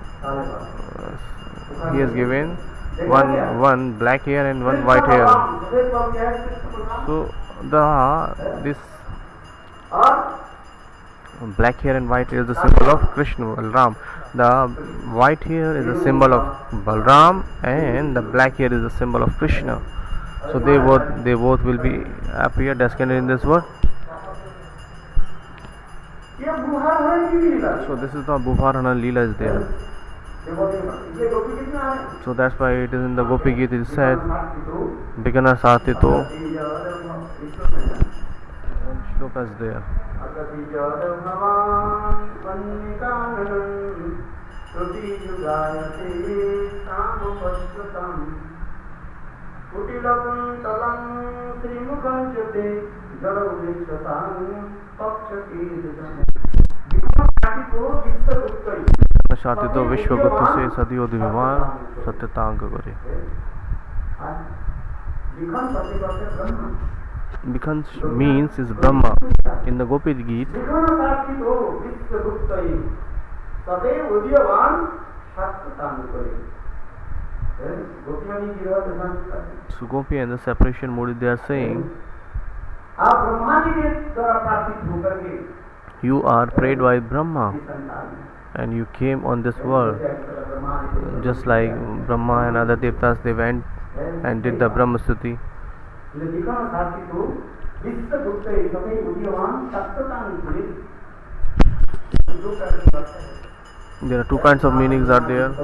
one black hair and one white hair. So this black hair and white hair is the symbol of Krishna, Balram. The white hair is a symbol of Balram and the black hair is a symbol of Krishna. So they both will be appear descended in this world. So this is the Bhuvarana Leela is there. So that's why it is in the Gopi Gita it is said, Bigana Satito. One shloka is there. Satito Vishwaguttu se Sadiyo Diviman Satyatang Gore. Becomes means is Brahma. In the Gopi Gita, so Gopi and the separation mode they are saying, you are prayed by Brahma and you came on this world. Just like Brahma and other devtas, they went and did the Brahma Stuti. There are two kinds of meanings are there.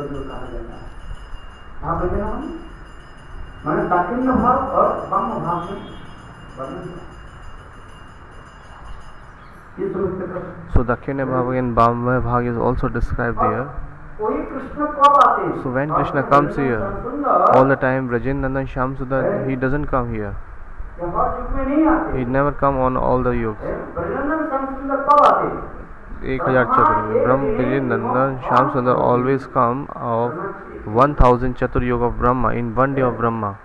So Dakshina Bhava and Bhava Bhag is also described there. So when Krishna comes here, all the time Brajendra Shyamsundar, he doesn't come here. He never come on all the yugs. 1000 Chatur. Brajendra Shyamsundar always come of 1000 Chatur Yoga of Brahma in one day of Brahma.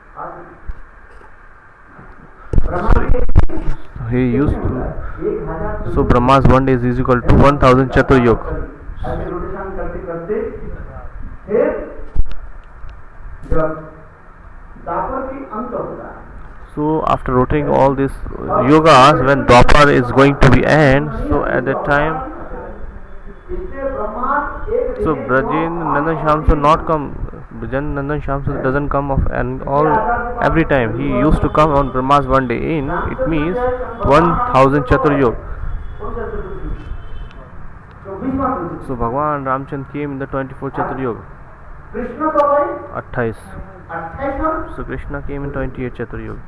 He used to. So Brahma's one day is equal to 1000 Chatur Yoga. So after rotating all these yogas, when Dwapar is going to be end, so at that time, so Brajendra Shyamsundar not come. Brajendra Shyamsundar doesn't come of and all every time. He used to come on Brahma's one day in. It means 1000 Chatur Yoga. So Bhagwan Ramchandra came in the 24 Chatur Yoga. 28. So Krishna came in 28 Chatur Yoga.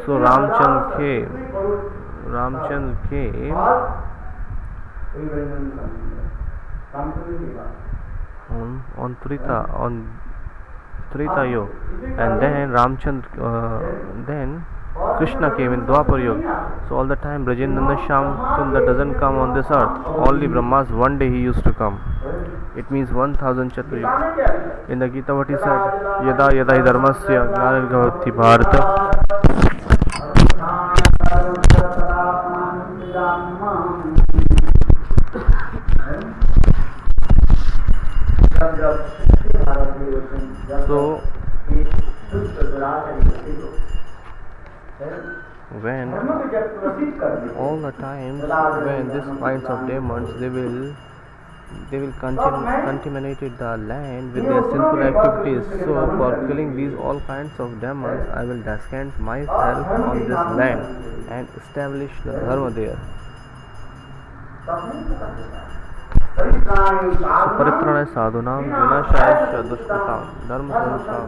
So Ramchandra came on Treta Yoga, and then then Krishna came in Dwapar Yoga. So all the time Brajendra Shyamsundar doesn't come on this earth. Only Brahma's one day he used to come. It means 1000 Chatur Yoga. In the Gita what he said, Yada Yada hi dharmasya gnanirgavati bharata. So when all the times when these kinds of demons they will contaminate the land with their sinful activities. So for killing these all kinds of demons, I will descant myself on this land and establish the dharma there. Paritrana sadhunam vinashaya dushkatam dharma samsam.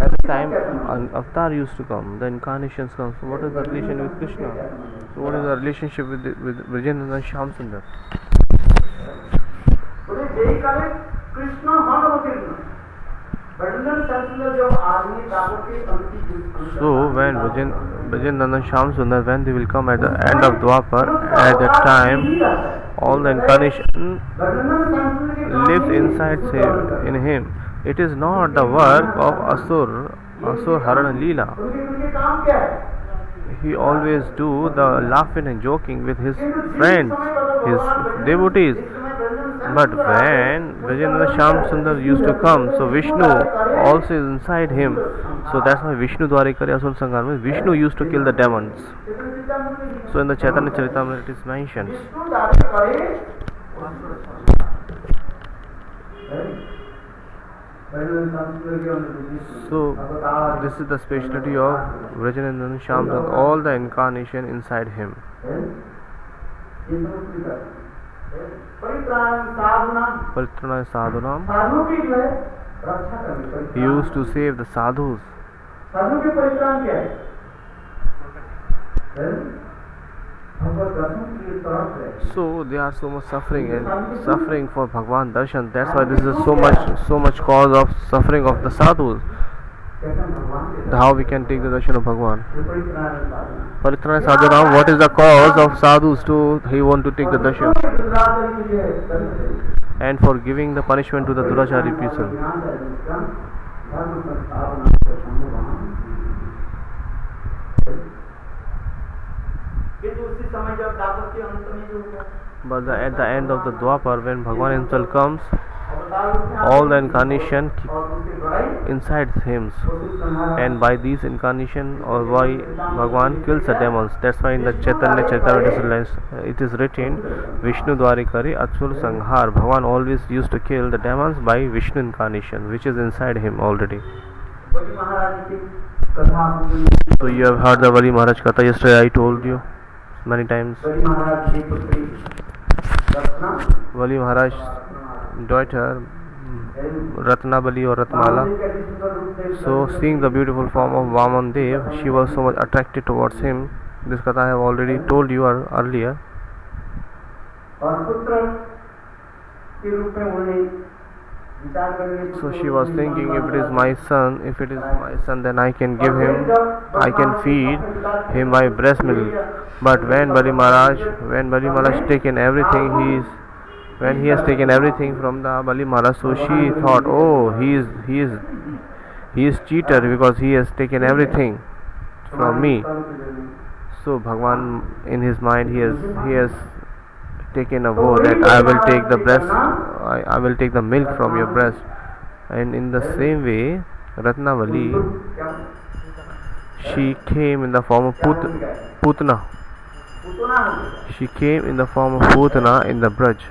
At the time an avatar used to come, the incarnations come. So what is the relation with Krishna? So what is the relationship with Brajendra Shyamsundar? So when Brajendra Shyamsundar, when they will come at the end of Dwapar, at that time all the incarnation lives inside in him. It is not the work of Asur Harana Leela. He always do the laughing and joking with his friends, his devotees. But when Brajendra Shyamsundar used to come, so Vishnu also is inside him. So that's why Vishnu Dwarikari Asur Sanghar means Vishnu used to kill the demons. So in the Chaitanya Charitamrita it is mentioned. So this is the specialty of Vrajanandan Shyamchand, all the incarnation inside him. Paritrana sadhunam. साधु की जो है रक्षा करनी, He used to save the sadhus. साधु के परित्राण क्या है? भगवत दर्शन की तरफ है। So they are so much suffering and suffering for Bhagwan darshan. That's why this is so much cause of suffering of the sadhus. कैसे भगवान के How we can take the darshan of Bhagwan? जो परित्राण साधना, Paritrana sadhunam. What is the cause of sadhus to he want to take the darshan? दुराचारी की जो है दर्शन, And for giving the punishment to the durachari people. धर्म संस्थापना के संभवान। किंतु उसी समय जब दापर के अंत में जो हुआ, But at the end of the Dwapar, when Bhagwan himself comes, all the incarnation inside him, and by these incarnation or by Bhagwan kills the demons. That's why in the Chaitanya Charitamrita it is written, Vishnu Dwarikari Atsur Sanghar. Bhagwan always used to kill the demons by Vishnu incarnation, which is inside him already. So you have heard the Bali Maharaj Katha. Yesterday I told you many times. Bali Maharaj daughter Ratnabali or Ratmala. So seeing the beautiful form of Vaman Dev, she was so much attracted towards him. This Katha I have already told you earlier. So she was thinking, if it is my son, then I can give him, I can feed him my breast milk. But when Bali Maharaj taken everything, when he has taken everything from the Bali Maharaj, so she thought, oh, he is cheater because he has taken everything from me. So Bhagwan in his mind he has taken a vow that I will take the breast, I will take the milk from your breast. And in the same way, Ratnavali, she came in the form of Putana. She came in the form of Putana in the Braj.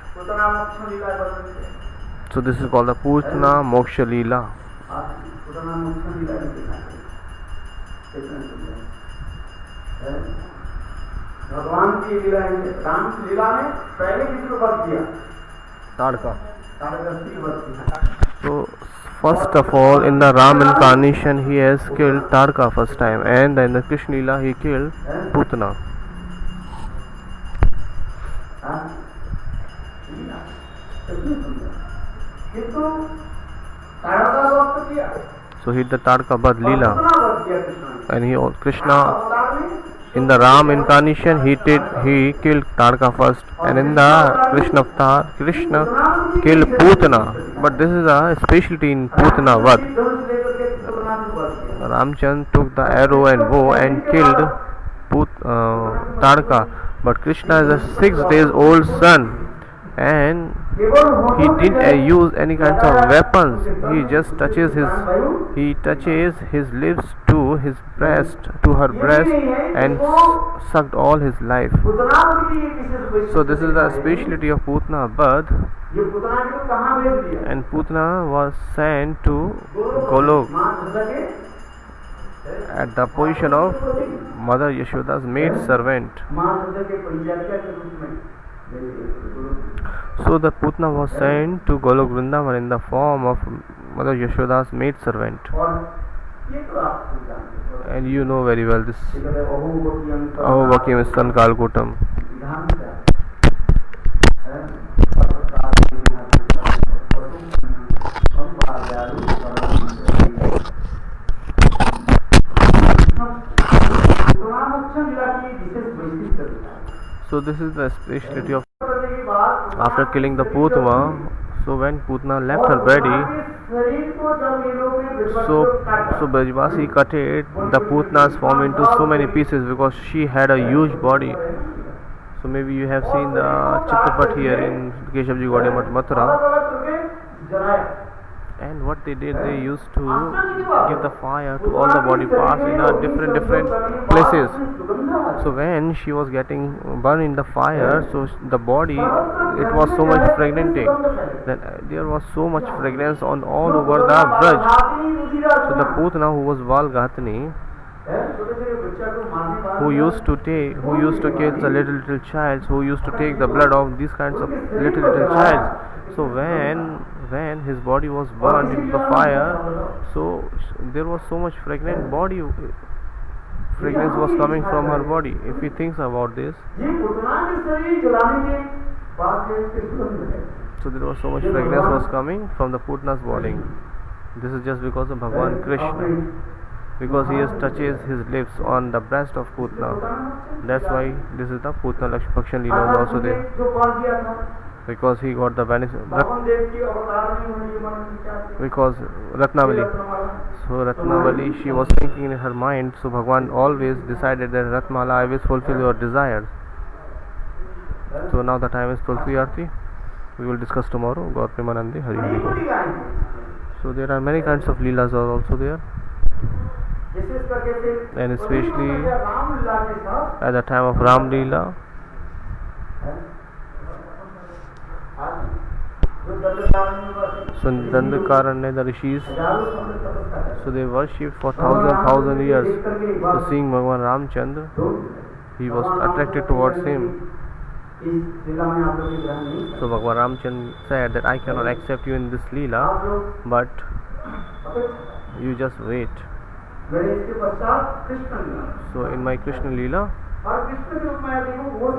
So this is called the Putana Moksha Leela. भगवान की लीला, राम की लीला में पहले किसको वध किया? Tadka. Tadaka वध किया। So first of all, in the Ram incarnation, he has killed Tadka first time, and in the Krishna Leela he killed Putana. किंतु ताड़का वध किया, So he did the Tadka Badh Leela, कितना वध किया कृष्ण ने? and Krishna अवतार में in the Ram incarnation he killed Tadka first, and in the Krishna avatar Krishna killed Putana. But this is a specialty in Putana Vad. Ramchand took the arrow and bow and killed Tadka, but Krishna is a 6 days old son, and he didn't use any kinds of weapons. He just touches his lips to his breast, to her breast, and sucked all his life. So this is the speciality of Putana Badh, and Putana was sent to Golok at the position of Mother Yashoda's maid servant. So the Putana was sent to Golok Vrindavan in the form of Mother Yashoda's maid servant. And you know very well this Aho Bakim Stan Kalkutam. So this is the speciality of after killing the Putana. So when Putana left her body, so Brajvasi cut it, the Putana's form into so many pieces because she had a huge body. So maybe you have seen the Chitrapat here in Keshavji Gaudiya Math Mathura. And what they did, they used to give the fire to all the body parts in a different places. So when she was getting burned in the fire, so the body, it was so much fragmenting that there was so much fragrance on all over the Braj. So the Putana, who was Valgatini, who used to kill the little child, who used to take the blood of these kinds of little child. So when his body was burned in the fire, so there was so much fragrance was coming from her body. If he thinks about this, so there was so much fragrance was coming from the Putana's body. This is just because of Bhagwan Krishna, because he has touches his lips on the breast of Putana. That's why this is the Putana Lakshan Leela also there, because he got the benefit, because Ratnavali. So Ratnavali, she was thinking in her mind, so Bhagwan always decided that Ratmala, I will fulfill your desires. So now the time is Tulsi Aarti. We will discuss tomorrow. Gaur Premanandi, Hari Hari Bol. So there are many kinds of Leelas are also there, and especially at the time of Ram Leela, so Dandakaranya, the rishis, so they worshipped for thousand years. So seeing Bhagwan Ramchandra, he was attracted towards him. So Bhagwan Ramchandra said that I cannot accept you in this Leela, but you just wait. So in my Krishna Leela,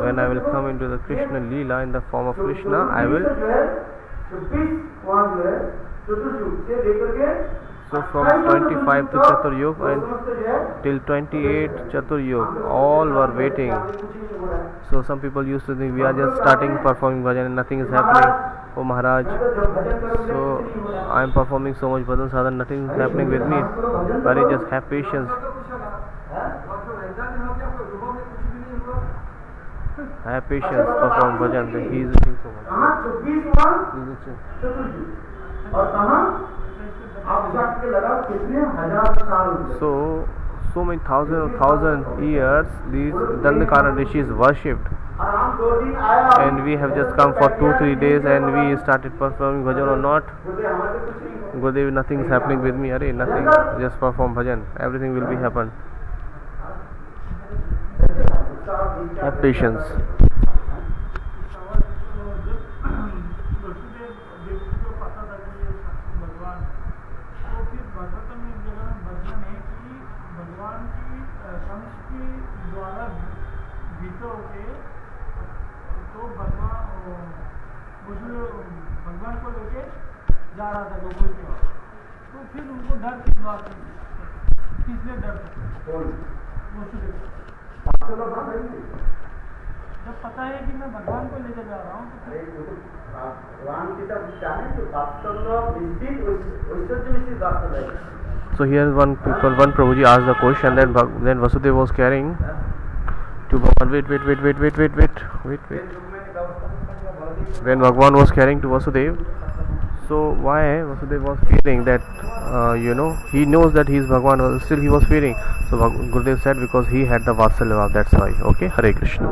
when I will come into the Krishna Leela in the form of Krishna, I will. So from 25 to Chatur Yuga and till 28 Chatur Yuga, all were waiting. So some people used to think we are just starting performing bhajan and nothing is happening. Oh Maharaj, so I am performing so much bhajan sadhana, nothing is happening with me. But I just have patience. I have patience, perform bhajan. He is doing so much. So many thousand years these Dandakaranya rishis worshipped, and we have just come for 2-3 days and we started performing bhajan or not. Gurudev, nothing is happening with me. Arey, nothing. Just perform bhajan. Everything will be happen. Have patience. भगवान को लेके जा रहा था गोकुल की ओर, तो फिर उनको डर किस बात किसने डर जब पता है कि मैं भगवान को लेकर जा रहा हूँ तो So here one Prabhuji asked the question that then Vasudeva was carrying to Bhagwan. Wait. When Bhagwan was carrying to Vasudeva, so why Vasudeva was fearing that, he knows that he is Bhagwan, still he was fearing. So Gurudev said because he had the Vatsalya, that's why. Okay, Hare Krishna.